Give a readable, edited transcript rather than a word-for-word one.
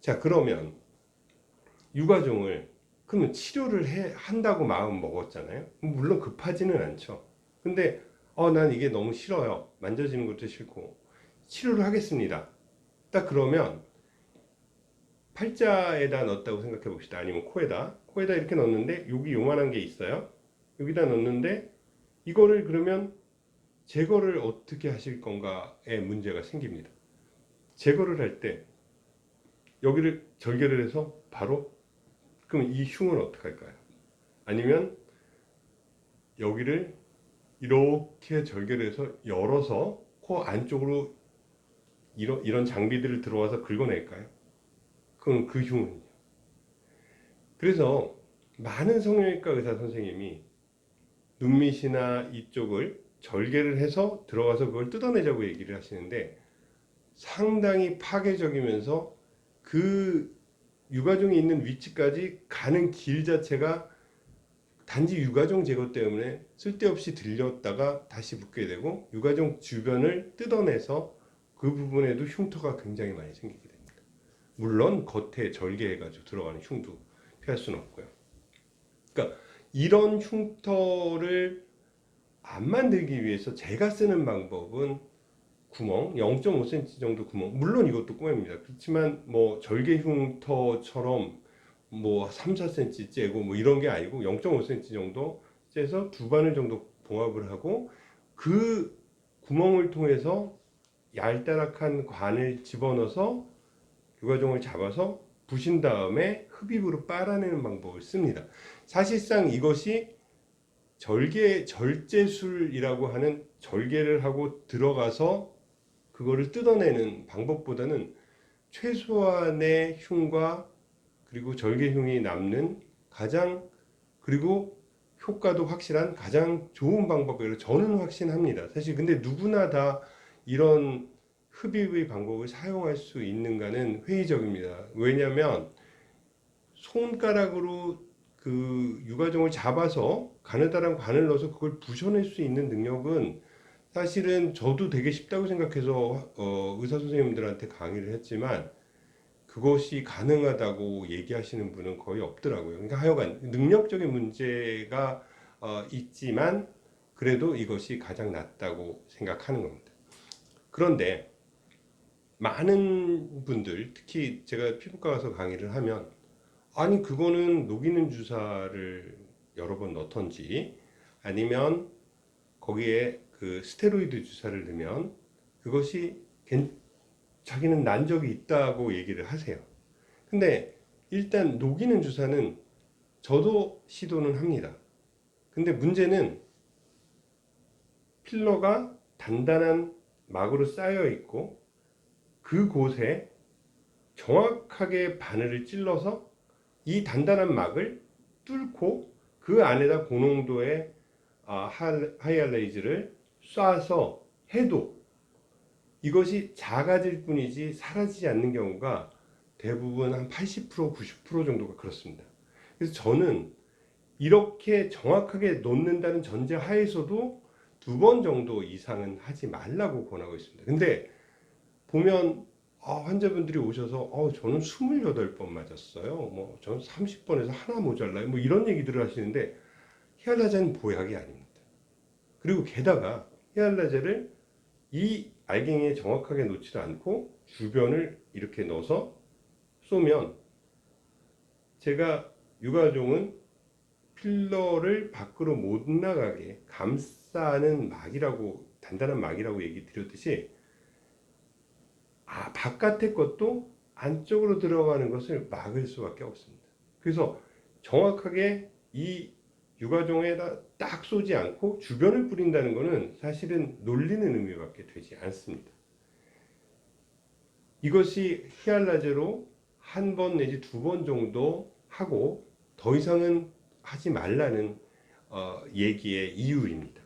자, 그러면 유가종을 그러면 치료를 한다고 마음 먹었잖아요. 물론 급하지는 않죠. 근데 난 이게 너무 싫어요. 만져지는 것도 싫고 치료를 하겠습니다. 딱 그러면 팔자에다 넣었다고 생각해 봅시다. 아니면 코에다 이렇게 넣었는데 여기 요만한 게 있어요. 여기다 넣었는데 이거를 그러면 제거를 어떻게 하실 건가에 문제가 생깁니다. 제거를 할 때 여기를 절개를 해서 바로, 그럼 이 흉은 어떻게 할까요? 아니면 여기를 이렇게 절개를 해서 열어서 코 안쪽으로 이런 장비들을 들어와서 긁어낼까요? 그럼 그 흉은요. 그래서 많은 성형외과 의사 선생님이 눈밑이나 이쪽을 절개를 해서 들어가서 그걸 뜯어내자고 얘기를 하시는데 상당히 파괴적이면서 그 유가종이 있는 위치까지 가는 길 자체가 단지 유가종 제거 때문에 쓸데없이 들렸다가 다시 붙게 되고 유가종 주변을 뜯어내서 그 부분에도 흉터가 굉장히 많이 생기게 됩니다. 물론 겉에 절개해가지고 들어가는 흉도 피할 수는 없고요. 그러니까 이런 흉터를 안 만들기 위해서 제가 쓰는 방법은 구멍 0.5cm 정도 구멍, 물론 이것도 꼬맵니다. 그렇지만 뭐 절개 흉터처럼 뭐 3, 4cm 째고 뭐 이런 게 아니고 0.5cm 정도 째서 두 바늘 정도 봉합을 하고 그 구멍을 통해서 얄따락한 관을 집어넣어서 유가종을 잡아서 부신 다음에 흡입으로 빨아내는 방법을 씁니다. 사실상 이것이 절제술이라고 하는 절개를 하고 들어가서 그거를 뜯어내는 방법보다는 최소한의 흉과 그리고 절개흉이 남는 가장, 그리고 효과도 확실한 가장 좋은 방법이라고 저는 확신합니다. 사실 근데 누구나 다 이런 흡입의 방법을 사용할 수 있는가는 회의적입니다. 왜냐하면 손가락으로 그 유가종을 잡아서 가느다란 관을 넣어서 그걸 부셔낼 수 있는 능력은 사실은 저도 되게 쉽다고 생각해서 의사 선생님들한테 강의를 했지만 그것이 가능하다고 얘기하시는 분은 거의 없더라고요. 그러니까 하여간 능력적인 문제가 있지만 그래도 이것이 가장 낫다고 생각하는 겁니다. 그런데 많은 분들, 특히 제가 피부과 가서 강의를 하면 아니 그거는 녹이는 주사를 여러 번 넣던지 아니면 거기에 그 스테로이드 주사를 넣으면 그것이 자기는 난 적이 있다고 얘기를 하세요. 근데 일단 녹이는 주사는 저도 시도는 합니다. 근데 문제는 필러가 단단한 막으로 쌓여 있고 그곳에 정확하게 바늘을 찔러서 이 단단한 막을 뚫고 그 안에다 고농도의 하이알레이즈를 쏴서 해도 이것이 작아질 뿐이지 사라지지 않는 경우가 대부분 한 80%, 90% 정도가 그렇습니다. 그래서 저는 이렇게 정확하게 놓는다는 전제 하에서도 두 번 정도 이상은 하지 말라고 권하고 있습니다. 근데 보면 환자분들이 오셔서 저는 28번 맞았어요. 뭐 저는 30번에서 하나 모자라요. 뭐 이런 얘기들을 하시는데 히알라자는 보약이 아닙니다. 그리고 게다가 히알라자를 이 알갱이에 정확하게 놓지 않고 주변을 이렇게 넣어서 쏘면 제가 유가종은 필러를 밖으로 못 나가게 감싸는 막이라고, 단단한 막이라고 얘기 드렸듯이 바깥의 것도 안쪽으로 들어가는 것을 막을 수밖에 없습니다. 그래서 정확하게 이 유가종에다 딱 쏘지 않고 주변을 뿌린다는 것은 사실은 놀리는 의미밖에 되지 않습니다. 이것이 히알라제로 한 번 내지 두 번 정도 하고 더 이상은 하지 말라는 얘기의 이유입니다.